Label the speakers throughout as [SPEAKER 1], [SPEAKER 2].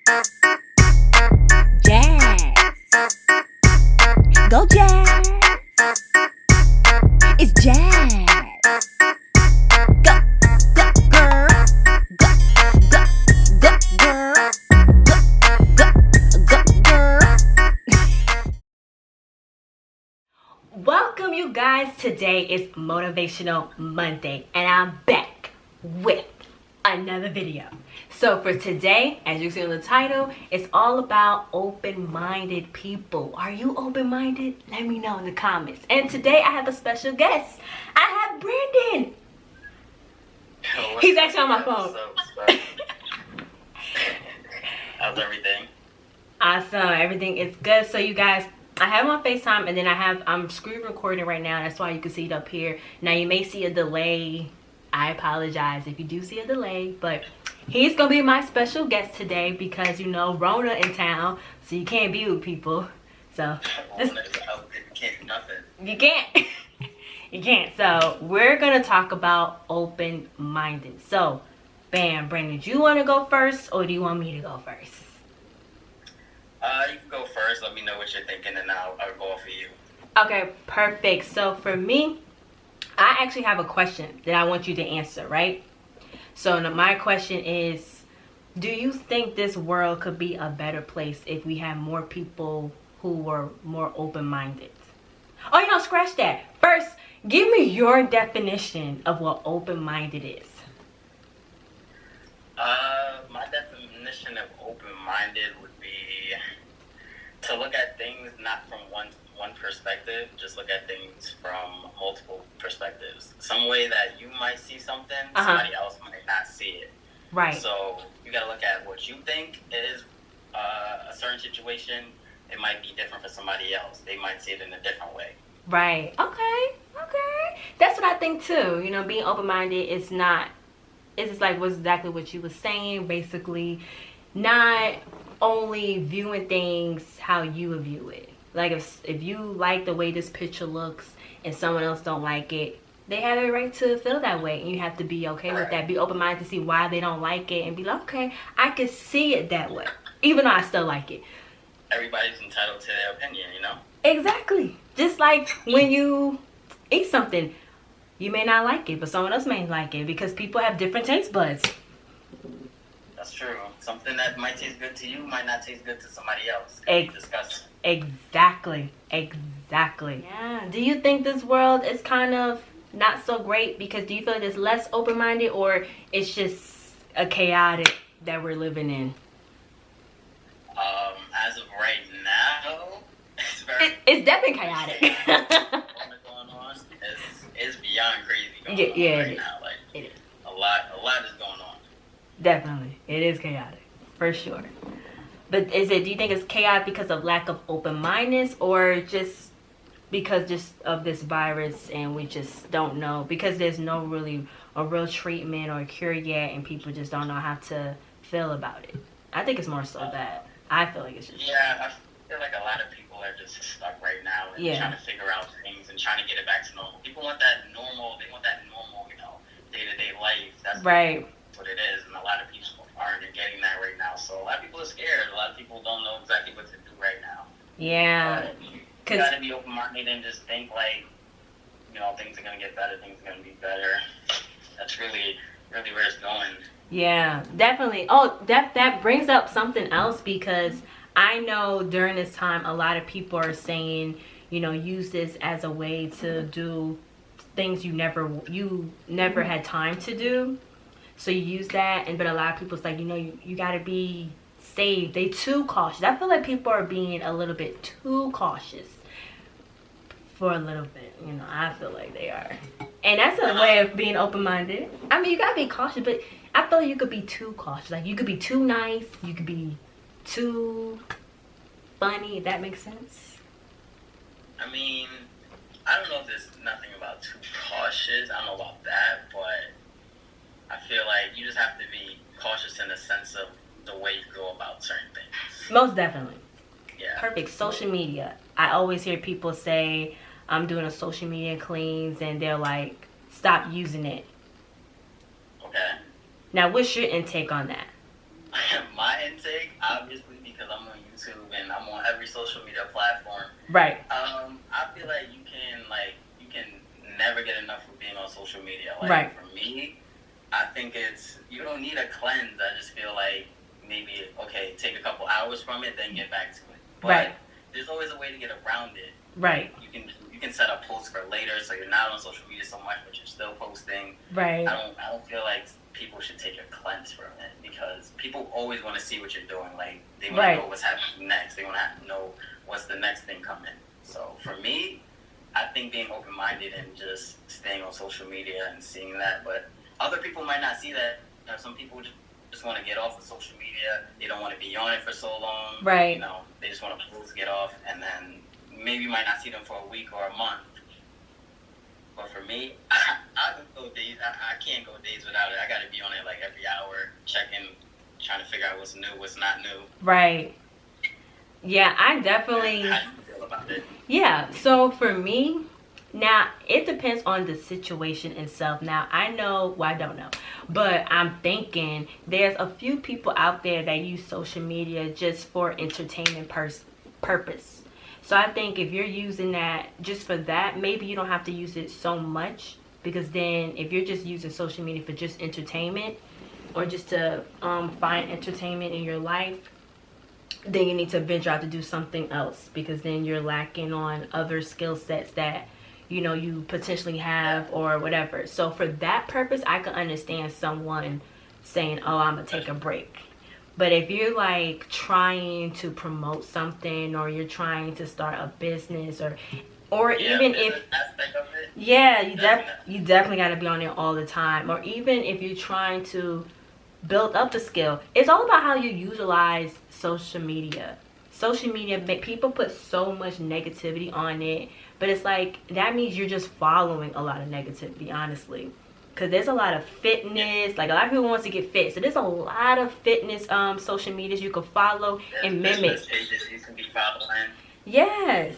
[SPEAKER 1] Jazz. Go Jazz. It's Jazz. Go, go, girl. Go, go, go, girl. Go, go, go, girl. Welcome, you guys. Today is Motivational Monday, and I'm back with another video. So for today, as you see in the title, it's all about open-minded people. Are you open-minded? Let me know in the comments. And today I have a special guest. I have Brandon. He's actually on my phone.
[SPEAKER 2] How's everything?
[SPEAKER 1] Awesome. Everything is good. So you guys, I have him on FaceTime, and then I'm screen recording right now. That's why you can see it up here. Now you may see a delay. I apologize if you do see a delay, but he's gonna be my special guest today because, you know, Rona in town, so you can't be with people. So
[SPEAKER 2] You can't do nothing.
[SPEAKER 1] you can't. You can't. So we're gonna talk about open-minded. So, bam, Brandon, do you want to go first, or do you want me to go first?
[SPEAKER 2] You can go first. Let me know what you're thinking, and I'll go for you.
[SPEAKER 1] Okay, perfect. So for me, I actually have a question that I want you to answer, right? So my question is, do you think this world could be a better place if we had more people who were more open-minded? Oh, you know, scratch that. First, give me your definition of what open-minded is.
[SPEAKER 2] My definition of open-minded would be to look at things not from one perspective, just look at things from multiple perspectives. Some way that you might see something, somebody else might not see it.
[SPEAKER 1] Right.
[SPEAKER 2] So you got to look at what you think is a certain situation. It might be different for somebody else. They might see it in a different way.
[SPEAKER 1] Right. Okay. That's what I think too. You know, being open-minded is not, it's just like exactly what you were saying, basically. Not only viewing things how you view it. Like if you like the way this picture looks and someone else don't like it, they have a right to feel that way, and you have to be okay with that. Be open-minded to see why they don't like it, and be like, okay, I can see it that way, even though I still like it.
[SPEAKER 2] Everybody's entitled to their opinion, you know?
[SPEAKER 1] Exactly. Just like when you eat something, you may not like it, but someone else may like it, because people have different taste buds.
[SPEAKER 2] That's true. Something that might taste good to you might not taste good to somebody else. It can be disgusting.
[SPEAKER 1] Exactly. Yeah. Do you think this world is kind of not so great because do you feel like it's less open-minded, or it's just a chaotic that we're living in?
[SPEAKER 2] As of right now,
[SPEAKER 1] it's definitely chaotic.
[SPEAKER 2] What's going on is beyond crazy going on right now. Like
[SPEAKER 1] it is.
[SPEAKER 2] A lot is going on.
[SPEAKER 1] Definitely. It is chaotic. For sure. But do you think it's chaotic because of lack of open-mindedness, or just because of this virus and we just don't know? Because there's no a real treatment or a cure yet, and people just don't know how to feel about it. I think it's more so that. I feel like it's just...
[SPEAKER 2] Yeah, I feel like a lot of people are just stuck right now and trying to figure out things and trying to get it back to normal. People want that normal, you know, day-to-day life. That's
[SPEAKER 1] right.
[SPEAKER 2] What it is, and a lot of people aren't getting that right now. So a lot of people are scared. A lot of people don't know exactly what to do right now.
[SPEAKER 1] Yeah.
[SPEAKER 2] You gotta be open-minded and just think like, you know, things are gonna get better, things are gonna be better. That's really where it's going.
[SPEAKER 1] Yeah, definitely. Oh, that brings up something else, because I know during this time a lot of people are saying, you know, use this as a way to do things you never had time to do. So you use that, but a lot of people's like, you know, you gotta be safe. They too cautious. I feel like people are being a little bit too cautious for a little bit. You know, I feel like they are. And that's a way of being open-minded. I mean, you gotta be cautious, but I feel like you could be too cautious. Like, you could be too nice. You could be too funny, if that makes sense.
[SPEAKER 2] I mean, I don't know if there's nothing about too cautious. I don't know about that, but I feel like you just have to be cautious in the sense of the way you go about certain things.
[SPEAKER 1] Most definitely.
[SPEAKER 2] Yeah.
[SPEAKER 1] Perfect. Social media. I always hear people say, I'm doing a social media cleanse, and they're like, stop using it.
[SPEAKER 2] Okay.
[SPEAKER 1] Now, what's your intake on that?
[SPEAKER 2] My intake? obviously, because I'm on YouTube and I'm on every social media platform.
[SPEAKER 1] Right.
[SPEAKER 2] I feel like you can never get enough of being on social media. Like,
[SPEAKER 1] right.
[SPEAKER 2] For me, I think you don't need a cleanse. I just feel like maybe, okay, take a couple hours from it, then get back to it. But
[SPEAKER 1] right.
[SPEAKER 2] There's always a way to get around it.
[SPEAKER 1] Right.
[SPEAKER 2] You can set up posts for later, so you're not on social media so much, but you're still posting.
[SPEAKER 1] Right.
[SPEAKER 2] I don't feel like people should take a cleanse from it, because people always want to see what you're doing. Like, they want to know what's happening next. They want to know what's the next thing coming. So for me, I think being open-minded and just staying on social media and seeing that, but other people might not see that. Some people just want to get off of social media. They don't want to be on it for so long.
[SPEAKER 1] Right.
[SPEAKER 2] You know, they just want to post, get off, and then maybe you might not see them for a week or a month. But for me, I can go days. I can't go days without it. I got to be on it like every hour, checking, trying to figure out what's new, what's not new.
[SPEAKER 1] Right. Yeah, I definitely.
[SPEAKER 2] How do you feel about it?
[SPEAKER 1] Yeah. So for me, now it depends on the situation itself. Now I know, well, I don't know, but I'm thinking there's a few people out there that use social media just for entertainment purpose. So I think if you're using that just for that, maybe you don't have to use it so much, because then if you're just using social media for just entertainment or just to find entertainment in your life, then you need to venture out to do something else, because then you're lacking on other skill sets that you potentially have or whatever. So for that purpose, I can understand someone saying, oh, I'm gonna take a break. But if you're like trying to promote something, or you're trying to start a business, or even if you definitely got to be on it all the time. Or even if you're trying to build up the skill, it's all about how you utilize social media. Social media, people put so much negativity on it, but it's like that means you're just following a lot of negativity, honestly. Because there's a lot of fitness, like a lot of people want to get fit, so there's a lot of fitness social medias you can follow and mimic.
[SPEAKER 2] Pages you can be following.
[SPEAKER 1] Yes,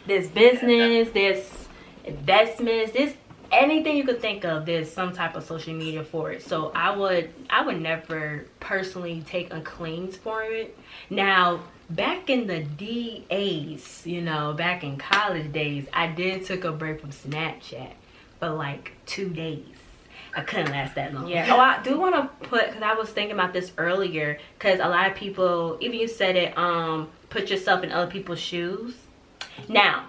[SPEAKER 1] there's business, there's investments, there's anything you could think of. There's some type of social media for it. So I would never personally take a cleanse for it. Now, back in the DAs, back in college days, I did took a break from Snapchat for like 2 days. I couldn't last that long. Yeah. Oh, I do want to put, because I was thinking about this earlier, because a lot of people, even you said it, put yourself in other people's shoes. Now,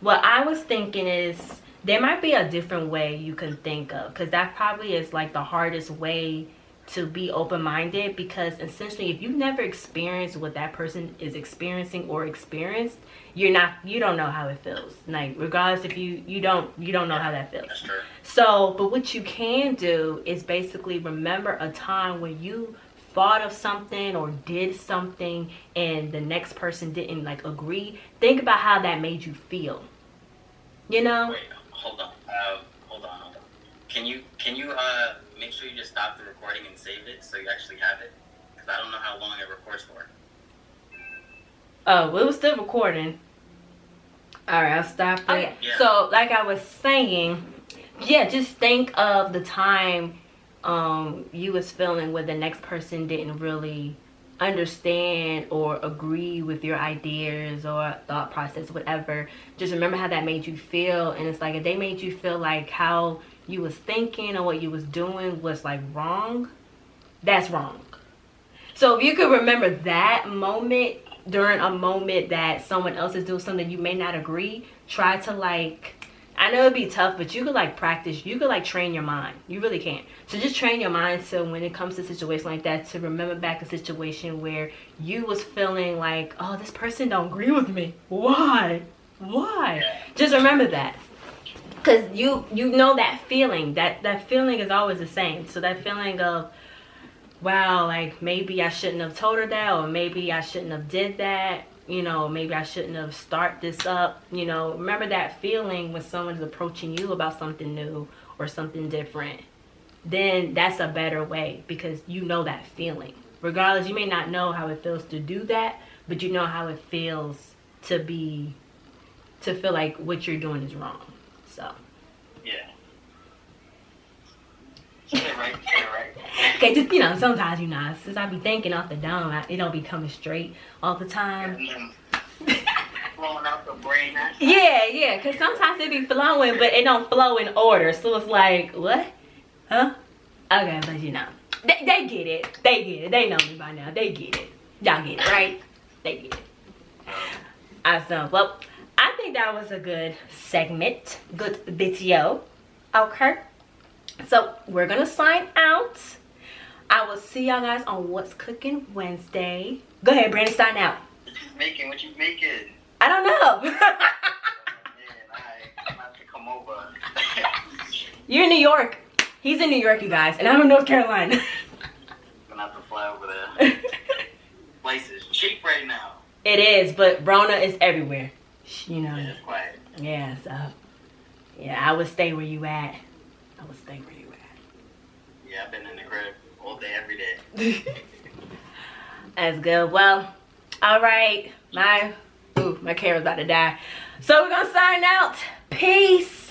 [SPEAKER 1] what I was thinking is there might be a different way you can think of, because that probably is like the hardest way to be open-minded, because essentially if you've never experienced what that person is experiencing or experienced, you don't know how it feels. Like, regardless, if you don't know how that feels.
[SPEAKER 2] That's true.
[SPEAKER 1] So, but what you can do is basically remember a time when you thought of something or did something and the next person didn't like agree. Think about how that made you feel.
[SPEAKER 2] Wait, hold on. Can you make sure you just stop the recording and save it so you actually have it? Because I don't know how long it records for.
[SPEAKER 1] Oh, well, it was still recording. All right, I'll stop it. Okay.
[SPEAKER 2] Yeah.
[SPEAKER 1] So, like I was saying, just think of the time you was feeling where the next person didn't really understand or agree with your ideas or thought process, whatever. Just remember how that made you feel. And it's like, if they made you feel like how you was thinking or what you was doing was like wrong, that's wrong. So if you could remember that moment during a moment that someone else is doing something you may not agree, try to like, I know it'd be tough, but you could like practice, you could like train your mind. You really can. So just train your mind, so when it comes to a situation like that, to remember back a situation where you was feeling like, oh, this person don't agree with me. Why? Just remember that. Because you know that feeling. That feeling is always the same. So that feeling of, wow, like maybe I shouldn't have told her that, or maybe I shouldn't have did that. Maybe I shouldn't have started this up. Remember that feeling when someone's approaching you about something new or something different. Then that's a better way, because you know that feeling. Regardless, you may not know how it feels to do that, but you know how it feels to feel like what you're doing is wrong. So.
[SPEAKER 2] Yeah. Right.
[SPEAKER 1] Okay, just, you know, sometimes, you know, since I be thinking off the dome, it don't be coming straight all the time.
[SPEAKER 2] Flowing out the brain.
[SPEAKER 1] Yeah, because sometimes it be flowing, but it don't flow in order. So it's like, what? Huh? Okay, but you know, they get it. They get it. They know me by now. They get it. Y'all get it, right? They get it. Awesome. Well, I think that was a good segment. Good video. Okay. So we're gonna sign out. I will see y'all guys on What's Cooking Wednesday. Go ahead, Brandon, sign out.
[SPEAKER 2] What you making?
[SPEAKER 1] I don't know.
[SPEAKER 2] Man, I'm about to come over.
[SPEAKER 1] You're in New York. He's in New York, you guys, and I'm in North Carolina.
[SPEAKER 2] I'm gonna have to fly over there. Place is cheap right now.
[SPEAKER 1] It is, but Rona is everywhere. You know.
[SPEAKER 2] Yeah, it's quiet.
[SPEAKER 1] Yeah, so yeah, I would stay where you at.
[SPEAKER 2] Yeah, I've been in the crib all day, every day.
[SPEAKER 1] That's good. Well, all right. My camera's about to die. So we're gonna sign out. Peace.